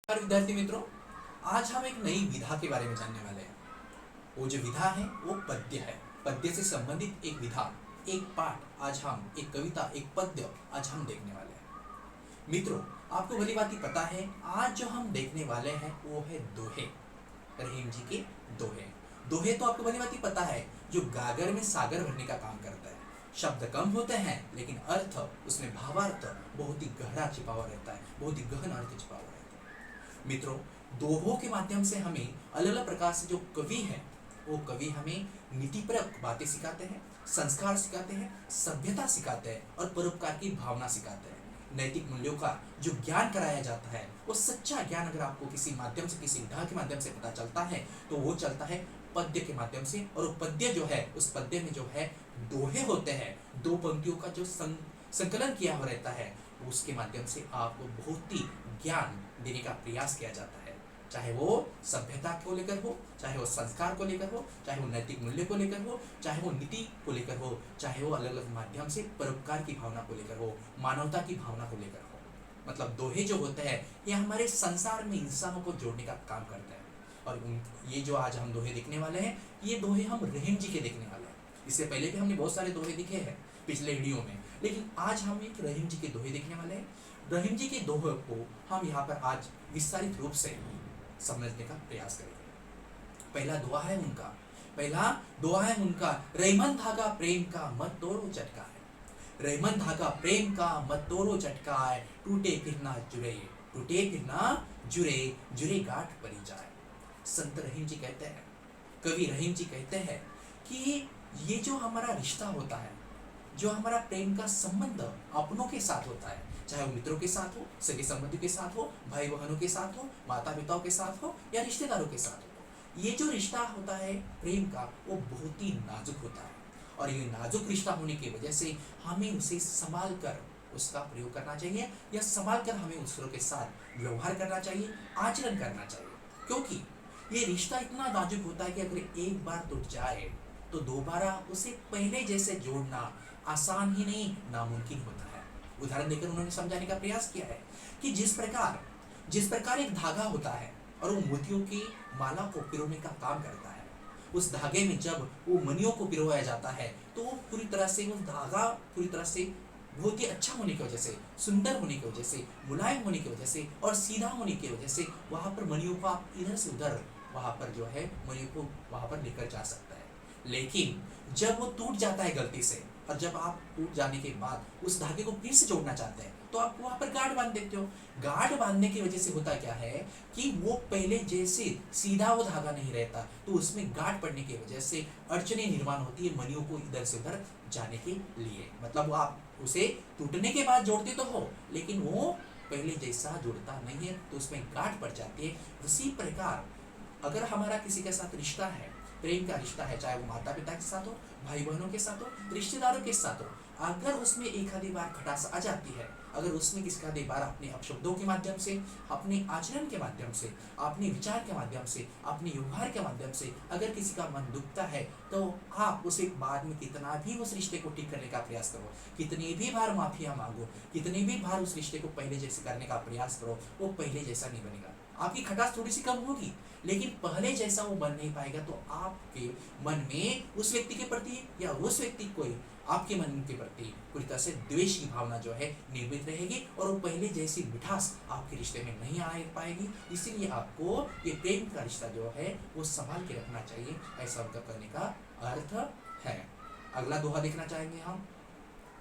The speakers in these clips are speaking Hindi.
नमस्कार विद्यार्थी मित्रों, आज हम एक नई विधा के बारे में जानने वाले हैं। वो जो विधा है वो पद्य है। पद्य से संबंधित एक विधा, एक पाठ आज हम, एक कविता, एक पद्य आज हम देखने वाले हैं। मित्रों, आपको भली बात ही पता है, आज जो हम देखने वाले हैं वो है दोहे। रहीम जी के दोहे। दोहे तो आपको भली बात ही पता है, जो गागर में सागर भरने का काम करता है। शब्द कम होते हैं लेकिन अर्थ, उसमें भावार्थ बहुत ही गहरा छिपा हुआ रहता है, बहुत ही गहन अर्थ छिपा हुआ रहता है। मित्रों, दोहों के माध्यम से हमें अलग अलग प्रकार से जो कवि हैं, वो कवि हमें नीतिपरक बातें सिखाते हैं, संस्कार सिखाते हैं, सभ्यता सिखाते हैं और परोपकार की भावना सिखाते हैं। नैतिक मूल्यों का जो ज्ञान कराया जाता है, वो सच्चा ज्ञान अगर आपको किसी माध्यम से, किसी विधा के माध्यम से पता चलता है तो वो चलता है पद्य के माध्यम से। और वो पद्य जो है, उस पद्य में जो है दोहे होते हैं, दो पंक्तियों का जो संकलन किया हुआ रहता है, उसके माध्यम से आपको बहुत ही ज्ञान देने का प्रयास किया जाता है। चाहे वो सभ्यता को लेकर हो, चाहे वो संस्कार को लेकर हो, चाहे वो नैतिक मूल्य को लेकर हो, चाहे वो नीति को लेकर हो, चाहे वो अलग अलग माध्यम से परोपकार की भावना को लेकर हो, मानवता की भावना को लेकर हो। मतलब दोहे जो होते हैं, ये हमारे संसार में इंसानों को जोड़ने का काम करते हैं। और ये जो आज हम दोहे देखने वाले हैं, ये दोहे हम रहीम जी के देखने वाले हैं। इससे पहले भी हमने बहुत सारे दोहे दिखे हैं पिछले वीडियो में, लेकिन आज हम एक रहीम जी के दोहे देखने वाले हैं। रहीम जी के दोहे को हम यहाँ पर आज विस्तारित रूप से समझने का प्रयास करेंगे। पहला दोहा है उनका, रहीमन धागा प्रेम का मत तोड़ो चटका है। रहीमन धागा प्रेम का मत तोड़ो चटका है, टूटे फिर ना जुड़े, टूटे फिर ना जुड़े, जुड़े गांठ परी जाए। संत रहीम जी कहते हैं, कवि रहीम जी कहते हैं कि ये जो हमारा रिश्ता होता है, जो हमारा प्रेम का संबंध अपनों के साथ होता है, चाहे वो मित्रों के साथ हो, सगे संबंधियों के साथ हो, भाई बहनों के साथ हो, माता पिताओं के साथ हो या रिश्तेदारों के साथ हो, ये जो रिश्ता होता है प्रेम का, वो बहुत ही नाजुक होता है। और ये नाजुक रिश्ता होने की वजह से हमें उसे संभाल कर उसका प्रयोग करना चाहिए, या संभाल कर हमें दूसरों के साथ व्यवहार करना चाहिए, आचरण करना चाहिए। क्योंकि ये रिश्ता इतना नाजुक होता है कि अगर एक बार टूट जाए तो दोबारा उसे पहले जैसे जोड़ना आसान ही नहीं, नामुमकिन होता है। उदाहरण देकर उन्होंने समझाने का प्रयास किया है कि जिस प्रकार एक धागा होता है और वो मोतियों की माला को पिरोने का काम करता है, उस धागे में जब वो मणियों को पिरोया जाता है तो वो पूरी तरह से, वो धागा पूरी तरह से बहुत ही अच्छा होने की वजह से, सुंदर होने की वजह से, मुलायम होने की वजह से और सीधा होने की वजह से वहां पर मणियों को आप इधर से उधर, वहां पर जो है मणियों को वहां पर लेकर जा सकता है। लेकिन जब वो टूट जाता है गलती से, और जब आप टूट जाने के बाद उस धागे को फिर से जोड़ना चाहते हैं, तो आप वहां पर गांठ बांध देते हो। गांठ बांधने की वजह से होता क्या है कि वो पहले जैसे सीधा वो धागा नहीं रहता, तो उसमें गांठ पड़ने की वजह से अड़चने निर्माण होती है मणियों को इधर से उधर जाने के लिए। मतलब आप उसे टूटने के बाद जोड़ते तो हो, लेकिन वो पहले जैसा जुड़ता नहीं है, तो उसमें गांठ पड़ जाती है। उसी प्रकार अगर हमारा किसी के साथ रिश्ता है, प्रेम का रिश्ता है, चाहे वो माता पिता के साथ हो, भाई बहनों के साथ हो, रिश्तेदारों के साथ हो, अगर उसमें एक आधी बार खटास आ जाती है, अगर उसमें किसी आधी बार अपने अपशब्दों के माध्यम से, अपने आचरण के माध्यम से, अपने विचार के माध्यम से, अपने व्यवहार के माध्यम से अगर किसी का मन दुखता है, तो आप उसे बाद में कितना भी उस रिश्ते को ठीक करने का प्रयास करो, कितनी भी बार माफिया मांगो, कितनी भी बार उस रिश्ते को पहले जैसे करने का प्रयास करो, वो पहले जैसा नहीं बनेगा। आपकी खटास थोड़ी सी कम होगी, लेकिन पहले जैसा वो बन नहीं पाएगा। तो आपके मन में उस व्यक्ति के प्रति या उस व्यक्ति को आपके मन के प्रति पूरी तरह से द्वेष की भावना जो है निर्मित रहेगी, और वो पहले जैसी मिठास आपके रिश्ते में नहीं आ पाएगी। इसीलिए आपको ये प्रेम का रिश्ता जो है वो संभाल के रखना चाहिए, ऐसा उनका करने का अर्थ है। अगला दोहा देखना चाहेंगे हम।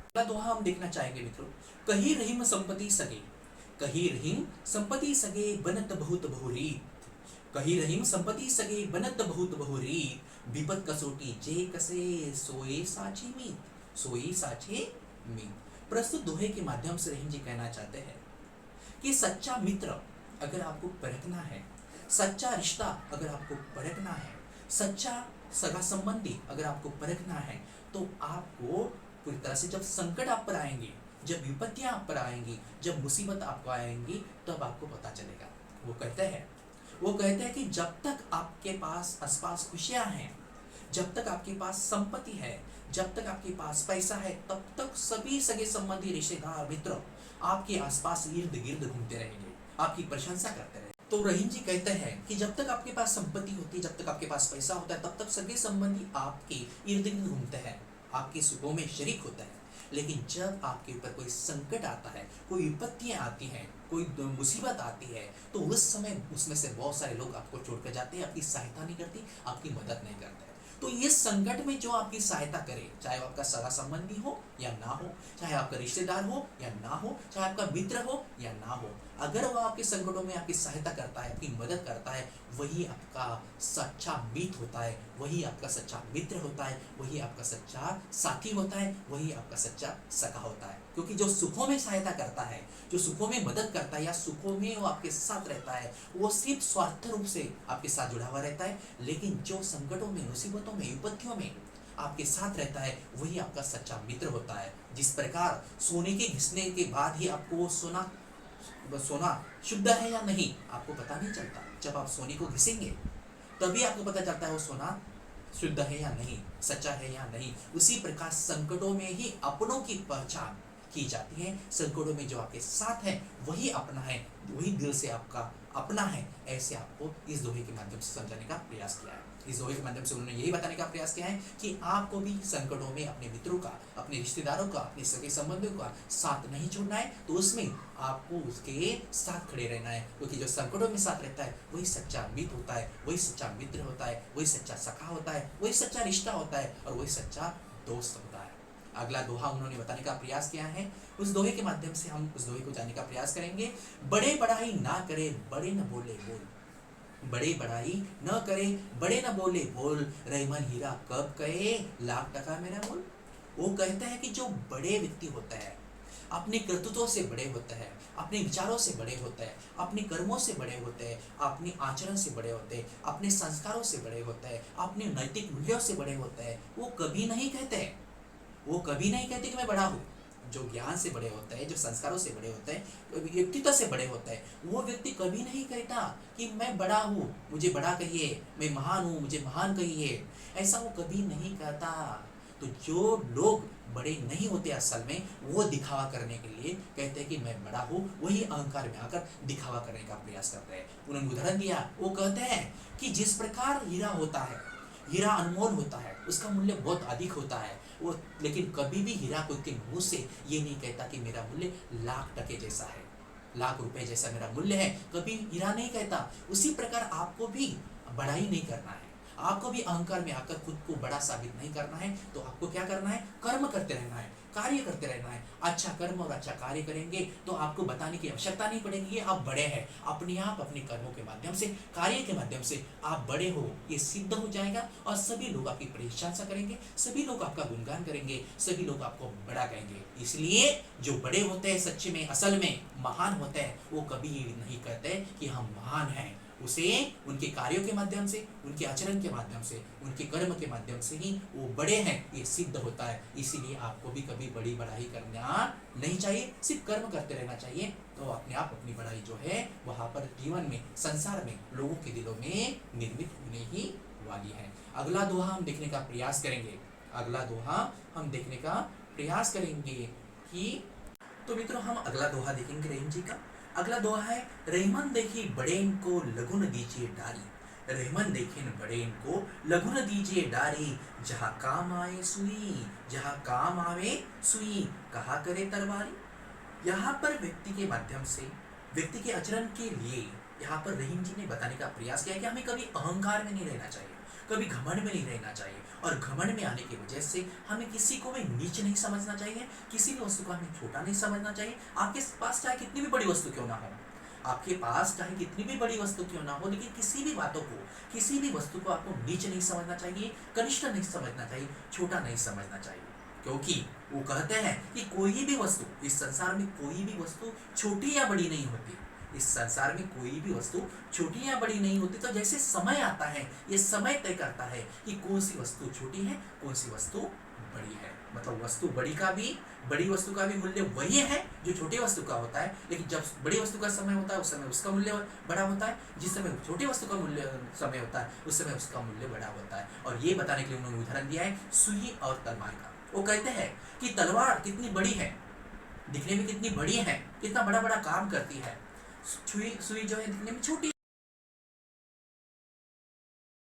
अगला दोहा हम देखना चाहेंगे मित्रों, कही रहीम संपत्ति सगे, कही रहीम संपत्ति सगे बनत बहुत बहुरीत। कही रहीम संपत्ति सगे बनत बहुत बहुरीत, विपत कसोटी जे कसे सोए साचे मीत, सोए साचे मीत। प्रस्तुत दोहे के माध्यम से रहीम जी कहना चाहते हैं कि सच्चा मित्र अगर आपको परखना है, सच्चा रिश्ता अगर आपको परखना है, सच्चा सगा संबंधी अगर आपको परखना है, तो आपको पूरी तरह से जब संकट आप पर आएंगे, जब विपत्तियां आप पर आएंगी, जब मुसीबत आपको आएंगी, तब आपको पता चलेगा। वो कहते हैं कि जब तक आपके पास आसपास खुशियां हैं, जब तक आपके पास संपत्ति है, जब तक आपके पास पैसा है, तब तक सभी सगे संबंधी, रिश्तेदार, मित्र आपके आसपास इर्द गिर्द घूमते रहेंगे, आपकी प्रशंसा करते रहेंगे। तो रहीम जी कहते हैं कि जब तक आपके पास संपत्ति होती है, जब तक आपके पास पैसा होता है, तब तक सगे संबंधी आपके इर्द गिर्द घूमते हैं, आपके सुखों में शरीक होते हैं। लेकिन जब आपके ऊपर कोई संकट आता है, कोई विपत्तियां आती हैं, कोई मुसीबत आती है, तो उस समय उसमें से बहुत सारे लोग आपको छोड़कर जाते हैं, आपकी सहायता नहीं करती, आपकी मदद नहीं करते। तो इस संकट में जो आपकी सहायता करे, चाहे वो आपका सगा संबंधी हो या ना हो, चाहे आपका रिश्तेदार हो या ना हो, चाहे आपका मित्र हो या ना हो, अगर वो आपके संकटों में आपकी सहायता करता है, आपकी मदद करता है, वही आपका सच्चा मित्र होता है, वही आपका सच्चा मित्र होता है, वही आपका सच्चा साथी होता है, वही आपका सच्चा सखा होता है। क्योंकि जो सुखों में सहायता करता है, जो सुखों में मदद करता है या सुखों में वो आपके साथ रहता है, वो सिर्फ स्वार्थ रूप से आपके साथ जुड़ा हुआ रहता है। लेकिन जो संकटों में, मुसीबतों में, विपत्तियों में आपके साथ रहता है, वही आपका सच्चा मित्र होता है। जिस प्रकार सोने के घिसने के बाद ही आपको वो सोना शुद्ध है या नहीं आपको पता नहीं चलता, जब आप सोने को घिसेंगे तभी आपको पता चलता है वो सोना शुद्ध है या नहीं, सच्चा है या नहीं। उसी प्रकार संकटों में ही अपनों की पहचान की जाती है। संकटों में जो आपके साथ है वही अपना है, वही दिल से आपका अपना है। ऐसे आपको इस दोहे के माध्यम से समझाने का प्रयास किया है। इस दोहे के माध्यम से उन्होंने यही बताने का प्रयास किया है कि आपको भी संकटों में अपने मित्रों का, अपने रिश्तेदारों का, अपने सगे संबंधियों का साथ नहीं छोड़ना है, तो उसमें आपको उसके साथ खड़े रहना है। क्योंकि जो संकटों में साथ रहता है वही सच्चा मित्र होता है, वही सच्चा मित्र होता है, वही सच्चा सखा होता है, वही सच्चा रिश्ता होता है और वही सच्चा दोस्त होता है। अगला दोहा उन्होंने बताने का प्रयास किया है। उस दोहे के माध्यम से हम उस दोहे को जानने का प्रयास करेंगे। बड़े बड़ाई ना करे, बड़े न बोले बोल। बड़े बड़ाई न करे, बड़े न बोले बोल। रहीमन हीरा कब कहे, लाख टका मेरा मोल। वो कहते हैं कि जो बड़े व्यक्ति होते हैं, अपने कर्तव्यों से बड़े होते हैं, अपने विचारों से बड़े होते हैं, अपने कर्मों से बड़े होते हैं, अपने आचरण से बड़े होते हैं, अपने संस्कारों से बड़े होते हैं, अपने नैतिक मूल्यों से बड़े होते हैं, वो कभी नहीं कहते कि मैं बड़ा हूँ। जो ज्ञान से बड़े होते हैं, जो संस्कारों से बड़े होते हैं, व्यक्तित्व से बड़े होते हैं, वो व्यक्ति कभी नहीं कहता कि मैं बड़ा हूँ, मुझे बड़ा कहिए, मैं महान हूँ, मुझे महान कहिए। ऐसा वो कभी नहीं कहता। तो जो लोग बड़े नहीं होते असल में, वो दिखावा करने के लिए कहते हैं कि मैं बड़ा हूँ, वही अहंकार में आकर दिखावा करने का प्रयास करते हैं। उन्होंने उदाहरण दिया, वो कहते हैं कि जिस प्रकार हीरा होता है, हीरा अनमोल होता है, उसका मूल्य बहुत अधिक होता है वो, लेकिन कभी भी हीरा कोई के मुंह से ये नहीं कहता कि मेरा मूल्य लाख टके जैसा है, लाख रुपए जैसा मेरा मूल्य है, कभी हीरा नहीं कहता। उसी प्रकार आपको भी बड़ाई नहीं करना है, आपको भी अहंकार में आकर खुद को बड़ा साबित नहीं करना है। तो आपको क्या करना है, कर्म करते रहना है, कार्य करते रहना है। अच्छा कर्म और अच्छा कार्य करेंगे तो आपको बताने की आवश्यकता नहीं पड़ेगी आप बड़े हैं। अपने आप अपने कर्मों के माध्यम से, कार्य के माध्यम से आप बड़े हो, ये सिद्ध हो जाएगा और सभी लोग आपकी प्रशंसा करेंगे, सभी लोग आपका गुणगान करेंगे, सभी लोग आपको बड़ा कहेंगे। इसलिए जो बड़े होते हैं सच्चे में, असल में महान होते हैं, वो कभी नहीं कहते कि हम महान हैं। उसे उनके कार्यों के माध्यम से, उनके आचरण के माध्यम से, उनके कर्म के माध्यम से ही वो बड़े हैं, ये सिद्ध होता है। इसीलिए आपको भी कभी बड़ी बड़ाई करना नहीं चाहिए, सिर्फ कर्म करते रहना चाहिए। तो अपने आप अपनी बड़ाई जो है वहाँ पर जीवन में, संसार में, लोगों के दिलों में निर्मित होने ही वाली है। अगला दोहा हम देखने का प्रयास करेंगे। अगला दोहा हम देखने का प्रयास करेंगे कि तो मित्रों हम अगला दोहा देखेंगे रहीम जी का। अगला दोहा है, रहीमन देखी बड़ेन को लघुन दीजिए डारी। रहमन देखें बड़ेन को लघुन दीजिए डारी। जहाँ काम आए सुई, जहाँ काम आवे सुई, कहा करे तरवारी। यहाँ पर व्यक्ति के माध्यम से, व्यक्ति के आचरण के लिए यहाँ पर रहीम जी ने बताने का प्रयास किया कि हमें कभी अहंकार में नहीं रहना चाहिए, कभी घमंड में नहीं रहना चाहिए। और घमंड में आने की वजह से हमें किसी को भी नीच नहीं समझना चाहिए, किसी भी वस्तु को हमें छोटा नहीं समझना चाहिए। आपके पास चाहे कितनी भी बड़ी वस्तु क्यों ना हो, आपके पास चाहे कितनी भी बड़ी वस्तु क्यों ना हो, लेकिन किसी भी बातों को, किसी भी वस्तु को आपको नीच नहीं समझना चाहिए, कनिष्ठ नहीं समझना चाहिए, छोटा नहीं समझना चाहिए। क्योंकि वो कहते हैं कि कोई भी वस्तु इस संसार में, कोई भी वस्तु छोटी या बड़ी नहीं होती। इस संसार में कोई भी वस्तु छोटी या बड़ी नहीं होती। तो जैसे समय आता है, ये समय तय करता है कि कौन सी वस्तु छोटी है, कौन सी वस्तु बड़ी है। मतलब वस्तु बड़ी वस्तु का भी मूल्य वही है जो छोटी वस्तु का होता है। लेकिन जब बड़ी वस्तु का समय होता है उस समय उसका मूल्य बड़ा होता है, जिस समय छोटी वस्तु का मूल्य समय होता है उस समय उसका मूल्य बड़ा होता है। और ये बताने के लिए उन्होंने उदाहरण दिया है सुई और तलवार का। वो कहते हैं कि तलवार कितनी बड़ी है, दिखने में कितनी बड़ी है, कितना बड़ा बड़ा काम करती है। सुई जो है दिखने में छोटी